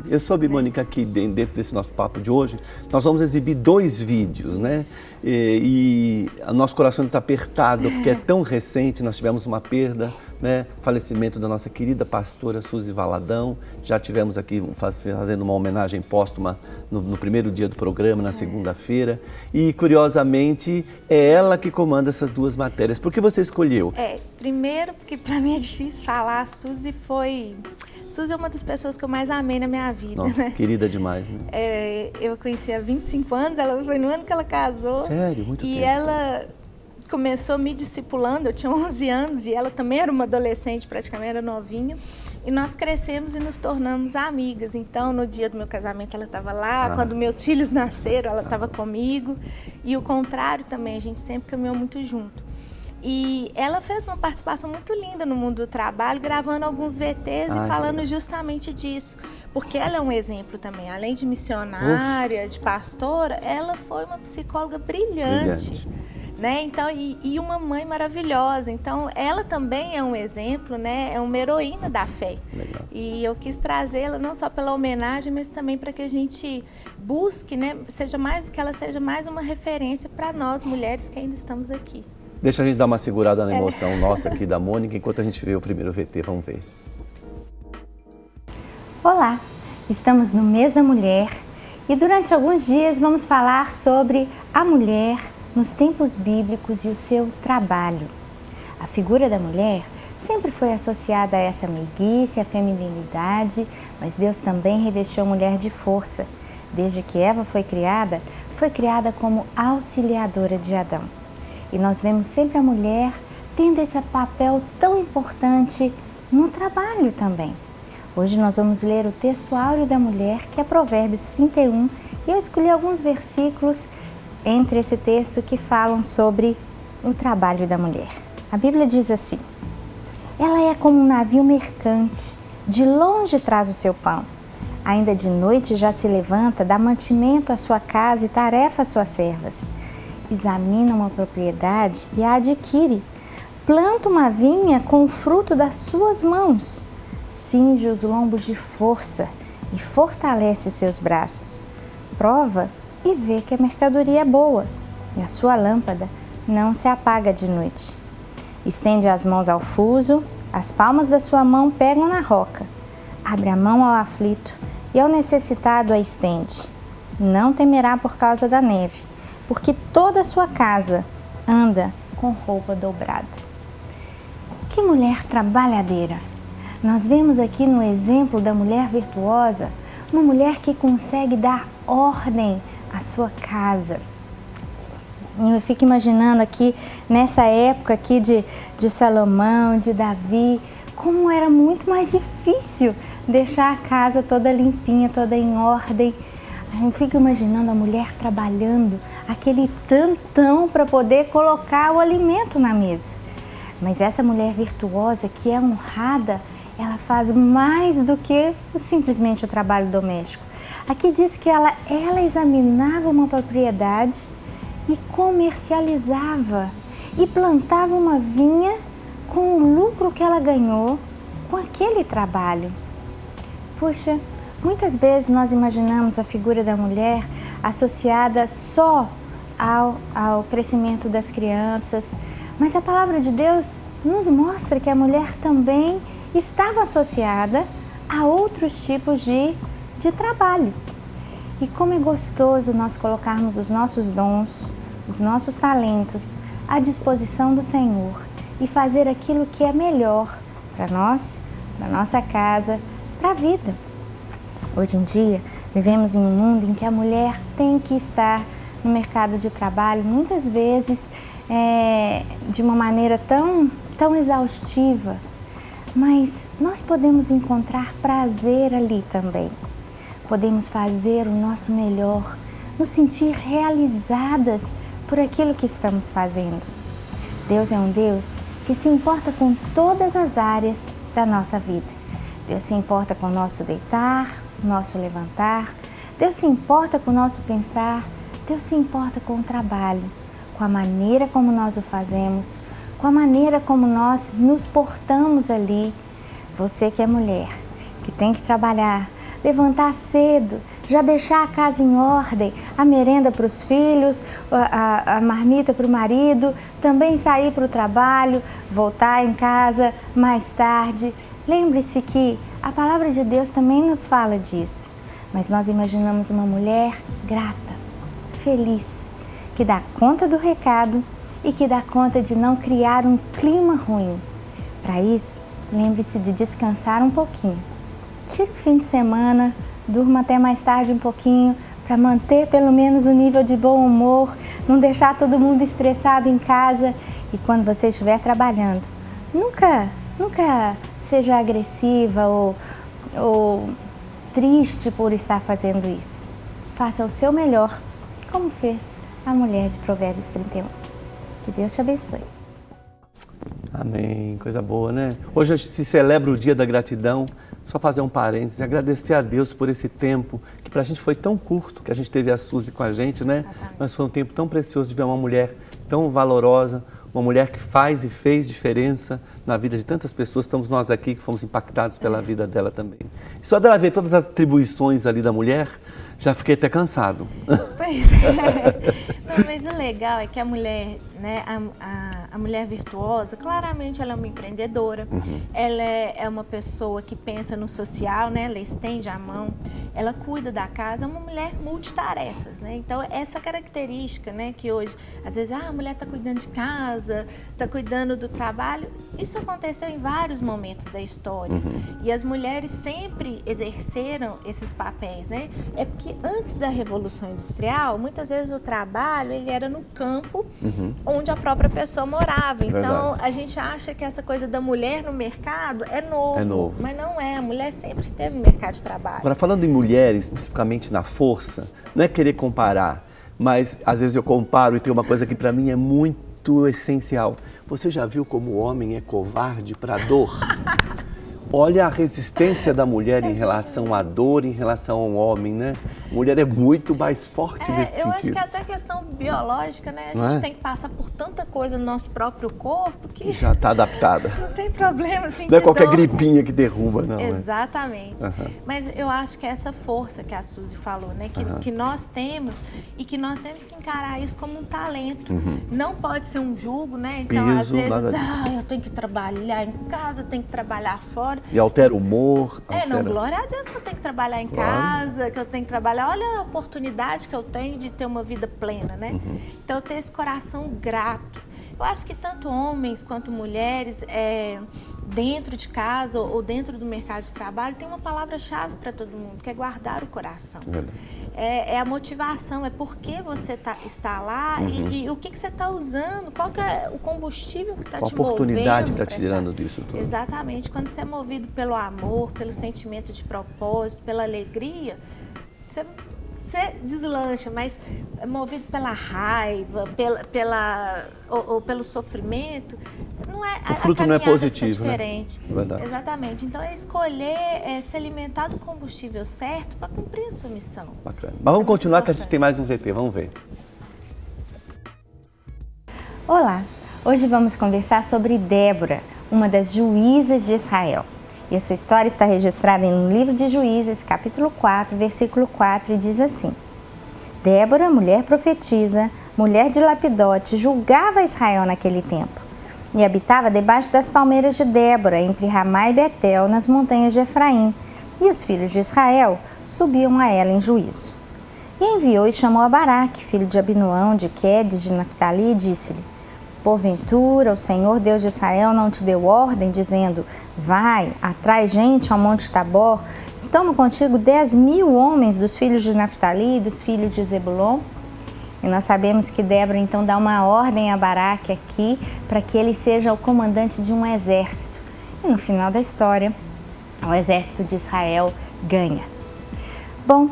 Eu soube, Mônica, que dentro desse nosso papo de hoje, nós vamos exibir 2 vídeos, né? E o nosso coração está apertado, porque é tão recente, nós tivemos uma perda, né? Falecimento da nossa querida pastora Suzy Valadão. Já tivemos aqui fazendo uma homenagem póstuma no primeiro dia do programa, na segunda-feira. E, curiosamente, é ela que comanda essas 2 matérias. Por que você escolheu? Primeiro, porque para mim é difícil falar, Suzy é uma das pessoas que eu mais amei na minha vida, né? Querida demais, né? Eu a conheci há 25 anos, ela foi no ano que ela casou. Sério? Muito tempo. E ela começou me discipulando, eu tinha 11 anos e ela também era uma adolescente, praticamente era novinha. E nós crescemos e nos tornamos amigas. Então, no dia do meu casamento, ela estava lá. Quando meus filhos nasceram, ela estava comigo. E o contrário também, a gente sempre caminhou muito junto. E ela fez uma participação muito linda no mundo do trabalho, gravando alguns VTs e falando justamente disso. Porque ela é um exemplo também. Além de missionária, de pastora, ela foi uma psicóloga brilhante. Né? Então, e uma mãe maravilhosa. Então, ela também é um exemplo, né? É uma heroína da fé. Legal. E eu quis trazê-la não só pela homenagem, mas também para que a gente busque, né? Que ela seja mais uma referência para nós, mulheres que ainda estamos aqui. Deixa a gente dar uma segurada na emoção nossa aqui da Mônica, enquanto a gente vê o primeiro VT. Vamos ver. Olá, estamos no mês da mulher e durante alguns dias vamos falar sobre a mulher nos tempos bíblicos e o seu trabalho. A figura da mulher sempre foi associada a essa meiguice, a feminilidade, mas Deus também revestiu a mulher de força. Desde que Eva foi criada como auxiliadora de Adão. E nós vemos sempre a mulher tendo esse papel tão importante no trabalho também. Hoje nós vamos ler o texto áureo da mulher, que é Provérbios 31, e eu escolhi alguns versículos entre esse texto que falam sobre o trabalho da mulher. A Bíblia diz assim: ela é como um navio mercante, de longe traz o seu pão. Ainda de noite já se levanta, dá mantimento à sua casa e tarefa às suas servas. Examina uma propriedade e a adquire. Planta uma vinha com o fruto das suas mãos. Cinge os lombos de força e fortalece os seus braços. Prova e vê que a mercadoria é boa, e a sua lâmpada não se apaga de noite. Estende as mãos ao fuso, as palmas da sua mão pegam na roca. Abre a mão ao aflito e ao necessitado a estende. Não temerá por causa da neve, porque toda a sua casa anda com roupa dobrada. Que mulher trabalhadeira! Nós vemos aqui no exemplo da mulher virtuosa, uma mulher que consegue dar ordem à sua casa. Eu fico imaginando aqui, nessa época aqui de Salomão, de Davi, como era muito mais difícil deixar a casa toda limpinha, toda em ordem. Eu fico imaginando a mulher trabalhando aquele tantão para poder colocar o alimento na mesa. Mas essa mulher virtuosa que é honrada, ela faz mais do que simplesmente o trabalho doméstico. Aqui diz que ela examinava uma propriedade e comercializava e plantava uma vinha com o lucro que ela ganhou com aquele trabalho. Puxa, muitas vezes nós imaginamos a figura da mulher associada só ao crescimento das crianças, mas a palavra de Deus nos mostra que a mulher também estava associada a outros tipos de trabalho. E como é gostoso nós colocarmos os nossos dons, os nossos talentos à disposição do Senhor e fazer aquilo que é melhor para nós, para nossa casa, para a vida. Hoje em dia, vivemos em um mundo em que a mulher tem que estar no mercado de trabalho, muitas vezes de uma maneira tão exaustiva, mas nós podemos encontrar prazer ali também. Podemos fazer o nosso melhor, nos sentir realizadas por aquilo que estamos fazendo. Deus é um Deus que se importa com todas as áreas da nossa vida. Deus se importa com o nosso deitar, o nosso levantar. Deus se importa com o nosso pensar. Deus se importa com o trabalho, com a maneira como nós o fazemos, com a maneira como nós nos portamos ali. Você que é mulher, que tem que trabalhar, levantar cedo, já deixar a casa em ordem, a merenda para os filhos, a marmita para o marido, também sair para o trabalho, voltar em casa mais tarde. Lembre-se que a palavra de Deus também nos fala disso, mas nós imaginamos uma mulher grata, feliz, que dá conta do recado e que dá conta de não criar um clima ruim. Para isso, lembre-se de descansar um pouquinho. Tire o fim de semana, durma até mais tarde um pouquinho, para manter pelo menos o nível de bom humor, não deixar todo mundo estressado em casa. E quando você estiver trabalhando, nunca seja agressiva ou triste por estar fazendo isso. Faça o seu melhor, como fez a mulher de Provérbios 31. Que Deus te abençoe. Amém, coisa boa, né? Hoje se celebra o Dia da Gratidão. Só fazer um parênteses, agradecer a Deus por esse tempo, que pra gente foi tão curto, que a gente teve a Suzy com a gente, né? Mas foi um tempo tão precioso de ver uma mulher tão valorosa, uma mulher que faz e fez diferença na vida de tantas pessoas. Estamos nós aqui que fomos impactados pela vida dela também. E só dela ver todas as atribuições ali da mulher, já fiquei até cansado. Pois é. Não, mas o legal é que a mulher, né, a mulher virtuosa, claramente ela é uma empreendedora, ela é uma pessoa que pensa no social, né, ela estende a mão, ela cuida da casa, é uma mulher multitarefas, né? Então essa característica, né, que hoje, às vezes, a mulher está cuidando de casa, está cuidando do trabalho, isso aconteceu em vários momentos da história. E as mulheres sempre exerceram esses papéis, né? É porque antes da Revolução Industrial, muitas vezes o trabalho ele era no campo onde a própria pessoa morava. Então a gente acha que essa coisa da mulher no mercado é novo, mas não é. A mulher sempre esteve no mercado de trabalho. Agora, falando em mulheres, especificamente na força, não é querer comparar, mas às vezes eu comparo e tem uma coisa que para mim é muito essencial. Você já viu como o homem é covarde para a dor? Olha a resistência da mulher em relação à dor, em relação ao homem, né? A mulher é muito mais forte nesse sentido. Eu acho que até questão biológica, né? A gente tem que passar por tanta coisa no nosso próprio corpo que... Já está adaptada. Não tem problema, assim. Não é qualquer gripinha que derruba, não. Exatamente. Mas eu acho que essa força que a Suzy falou, né? Que nós temos e que nós temos que encarar isso como um talento. Não pode ser um jugo, né? Então, às vezes, eu tenho que trabalhar em casa, eu tenho que trabalhar fora. E altera o humor. Não, glória a Deus que eu tenho que trabalhar em casa, que eu tenho que trabalhar. Olha a oportunidade que eu tenho de ter uma vida plena, né? Então, eu tenho esse coração grato. Eu acho que tanto homens quanto mulheres, dentro de casa ou dentro do mercado de trabalho, tem uma palavra-chave para todo mundo, que é guardar o coração. É a motivação, é por que você está lá e o que você está usando, qual que é o combustível que está te movendo. A oportunidade está te tirando disso tudo. Exatamente. Quando você é movido pelo amor, pelo sentimento de propósito, pela alegria, você deslancha, mas movido pela raiva, ou pelo sofrimento, não é, o fruto não é positivo, diferente. Né? Verdade. Exatamente. Então é escolher se alimentar do combustível certo para cumprir a sua missão. Bacana. Mas vamos continuar que a gente tem mais um VT, vamos ver. Olá, hoje vamos conversar sobre Débora, uma das juízas de Israel. E a sua história está registrada no livro de Juízes, capítulo 4, versículo 4, e diz assim: Débora, mulher profetisa, mulher de Lapidote, julgava Israel naquele tempo, e habitava debaixo das palmeiras de Débora, entre Ramá e Betel, nas montanhas de Efraim, e os filhos de Israel subiam a ela em juízo. E enviou e chamou a Baraque, filho de Abinoão, de Quedes, de Naftali, e disse-lhe: Porventura, o Senhor Deus de Israel não te deu ordem, dizendo: vai, atrai gente ao monte Tabor, e toma contigo 10.000 homens dos filhos de Naftali e dos filhos de Zebulon? E nós sabemos que Débora então dá uma ordem a Baraque aqui, para que ele seja o comandante de um exército. E no final da história, o exército de Israel ganha. Bom,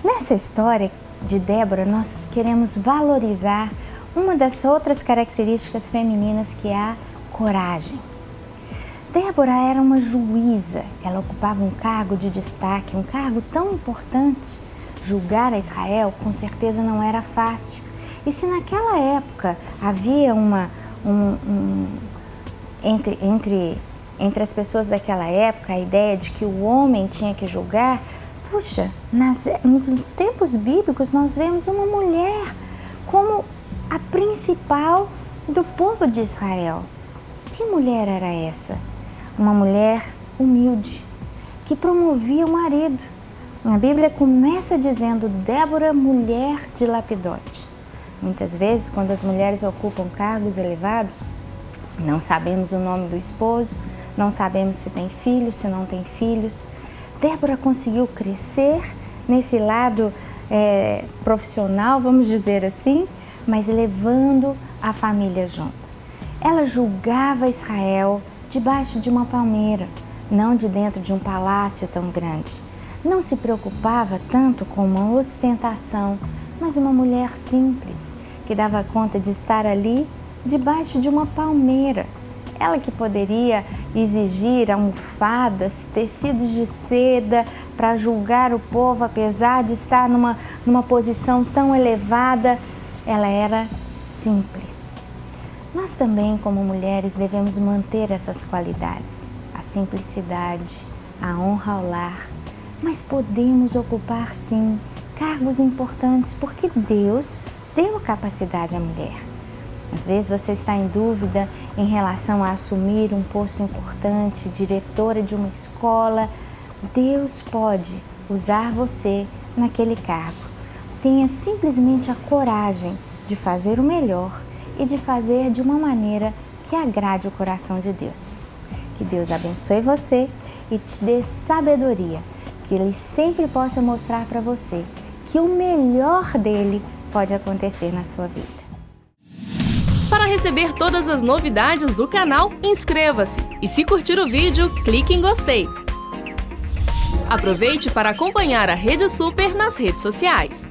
nessa história de Débora, nós queremos valorizar uma das outras características femininas, que é a coragem. Débora era uma juíza, ela ocupava um cargo de destaque, um cargo tão importante. Julgar a Israel com certeza não era fácil. E se naquela época havia entre as pessoas daquela época a ideia de que o homem tinha que julgar, puxa, nos tempos bíblicos nós vemos uma mulher como a principal do povo de Israel. Que mulher era essa? Uma mulher humilde, que promovia o marido. A Bíblia começa dizendo Débora, mulher de Lapidote. Muitas vezes, quando as mulheres ocupam cargos elevados, não sabemos o nome do esposo, não sabemos se tem filhos, se não tem filhos. Débora conseguiu crescer nesse lado profissional, vamos dizer assim, mas levando a família junto. Ela julgava Israel debaixo de uma palmeira, não de dentro de um palácio tão grande. Não se preocupava tanto com uma ostentação, mas uma mulher simples, que dava conta de estar ali debaixo de uma palmeira. Ela que poderia exigir almofadas, tecidos de seda para julgar o povo, apesar de estar numa posição tão elevada, ela era simples. Nós também, como mulheres, devemos manter essas qualidades, a simplicidade, a honra ao lar, mas podemos ocupar sim cargos importantes porque Deus deu capacidade à mulher. Às vezes você está em dúvida em relação a assumir um posto importante, diretora de uma escola. Deus pode usar você naquele cargo. Tenha simplesmente a coragem de fazer o melhor e de fazer de uma maneira que agrade o coração de Deus. Que Deus abençoe você e te dê sabedoria, que Ele sempre possa mostrar para você que o melhor dele pode acontecer na sua vida. Para receber todas as novidades do canal, inscreva-se e se curtir o vídeo, clique em gostei. Aproveite para acompanhar a Rede Super nas redes sociais.